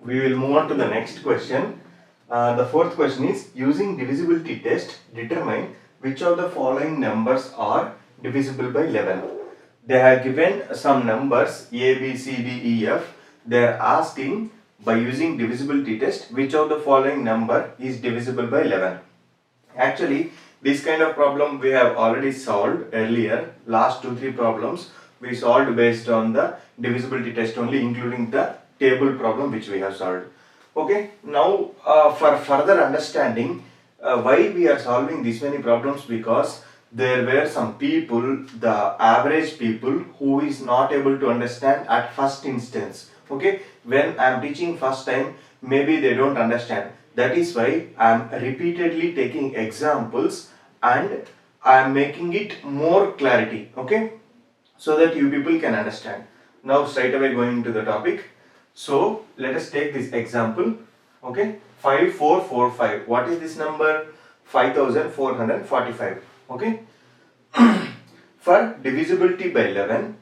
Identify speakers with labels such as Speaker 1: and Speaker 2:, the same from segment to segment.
Speaker 1: We will move on to the next question. The fourth question is, using divisibility test, determine which of the following numbers are divisible by 11. They have given some numbers A, B, C, D, E, F. They are asking, by using divisibility test, which of the following number is divisible by 11. Actually, this kind of problem we have already solved earlier. Last 2-3 problems we solved based on the divisibility test only, including the table problem which we have solved. Okay, now for further understanding why we are solving this many problems, because there were some people, the average people, who is not able to understand at first instance. Okay, when I am teaching first time, maybe they don't understand. That is why I am repeatedly taking examples and I am making it more clarity. Okay, so that you people can understand. Now straight away going into the topic. So let us take this example. Okay, 5445. What is this number? 5445. Okay. For divisibility by 11,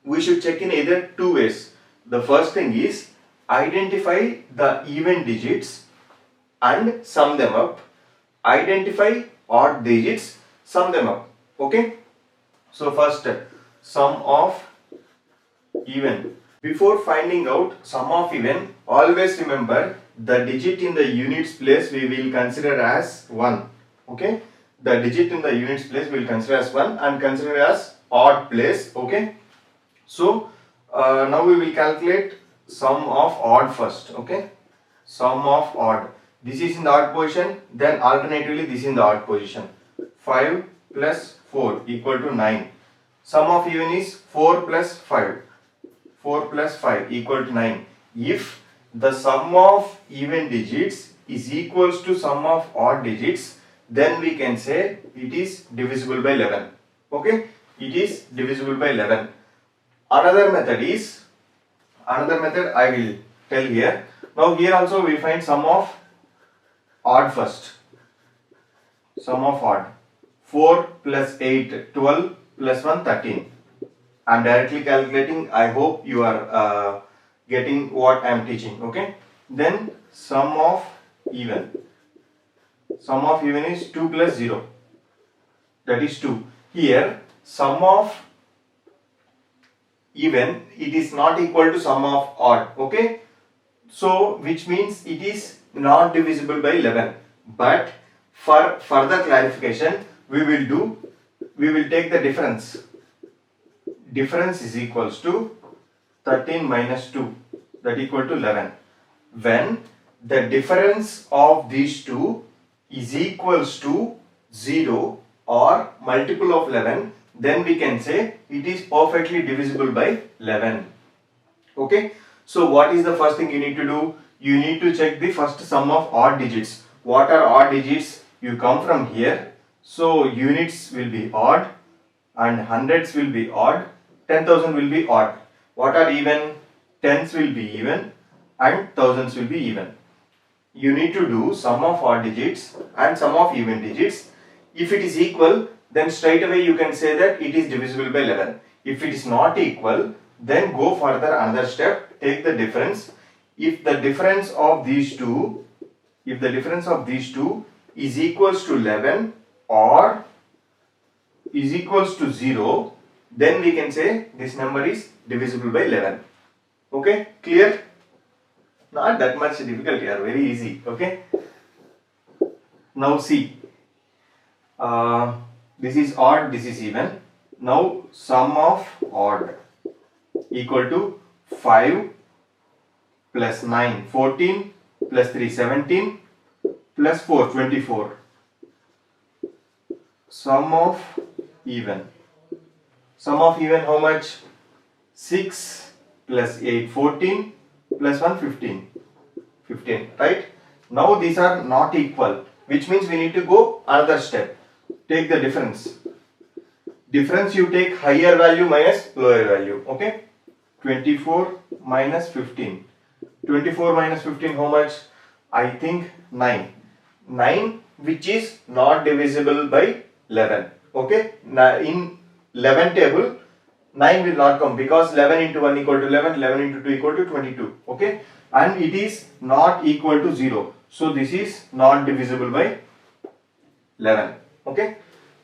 Speaker 1: we should check in either two ways. The first thing is identify the even digits and sum them up. Identify odd digits, sum them up. Okay. So first, sum of even. Before finding out sum of even, always remember the digit in the units place we will consider as 1. Okay, the digit in the units place we will consider as 1 and consider as odd place. Okay, so now we will calculate sum of odd first. Okay, sum of odd. This is in the odd position, then alternatively this is in the odd position. 5 plus 4 equal to 9. Sum of even is 4 plus 5. 4 plus 5 equal to 9. If the sum of even digits is equals to sum of odd digits, then we can say it is divisible by 11. Okay, it is divisible by 11. Another method I will tell here. Now here also we find sum of odd first. Sum of odd. 4 plus 8, 12 plus 1, 13. I am directly calculating. I hope you are getting what I am teaching. Okay. Then sum of even. Sum of even is 2 plus 0. That is 2. Here sum of even, it is not equal to sum of odd. Okay. So which means it is not divisible by 11. But for further clarification, we will take the difference. Difference is equals to 13 minus 2, that equal to 11. When the difference of these two is equals to 0 or multiple of 11, then we can say it is perfectly divisible by 11. Okay. So what is the first thing you need to do? You need to check the first sum of odd digits. What are odd digits? You come from here. So units will be odd and hundreds will be odd. 10,000 will be odd. What are even? Tens will be even and thousands will be even. You need to do sum of odd digits and sum of even digits. If it is equal, then straight away you can say that it is divisible by 11. If it is not equal, then go further another step, take the difference. If the difference of these two is equals to 11 or is equals to 0, then we can say this number is divisible by 11. Okay, clear? Not that much difficult here, very easy. Okay. Now see, this is odd, this is even. Now sum of odd equal to 5 plus 9, 14 plus 3, 17 plus 4, 24. Sum of even. Sum of even how much? 6 plus 8, 14 plus 1, 15. 15, right? Now these are not equal, which means we need to go another step. Take the difference. Difference you take higher value minus lower value. Okay? 24 minus 15. 24 minus 15 how much? I think 9. 9 which is not divisible by 11. Okay? Now in 11 table 9 will not come because 11 into 1 equal to 11, 11 into 2 equal to 22. Okay? and it is not equal to 0. So this is not divisible by 11. Okay.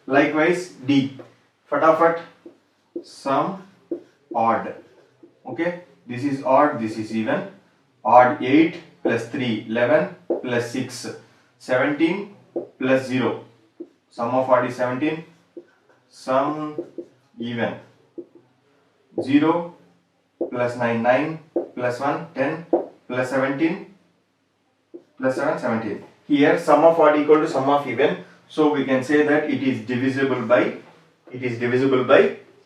Speaker 1: Likewise D. Fatafat, sum odd. Okay. This is odd, this is even. Odd 8 plus 3, 11 plus 6, 17 plus 0. Sum of odd is 17. Sum even. 0 plus 9, 9 plus 1, 10 plus 17 plus 7, 17. Here sum of odd equal to sum of even. So we can say that it is divisible by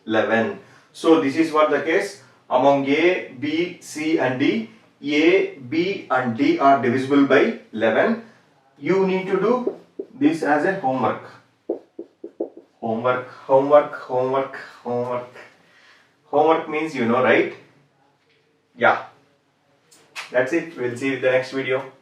Speaker 1: 11. So this is what the case among A, B, C and D. A, B and D are divisible by 11. You need to do this as a homework. Homework means you know, right? Yeah. That's it. We'll see you in the next video.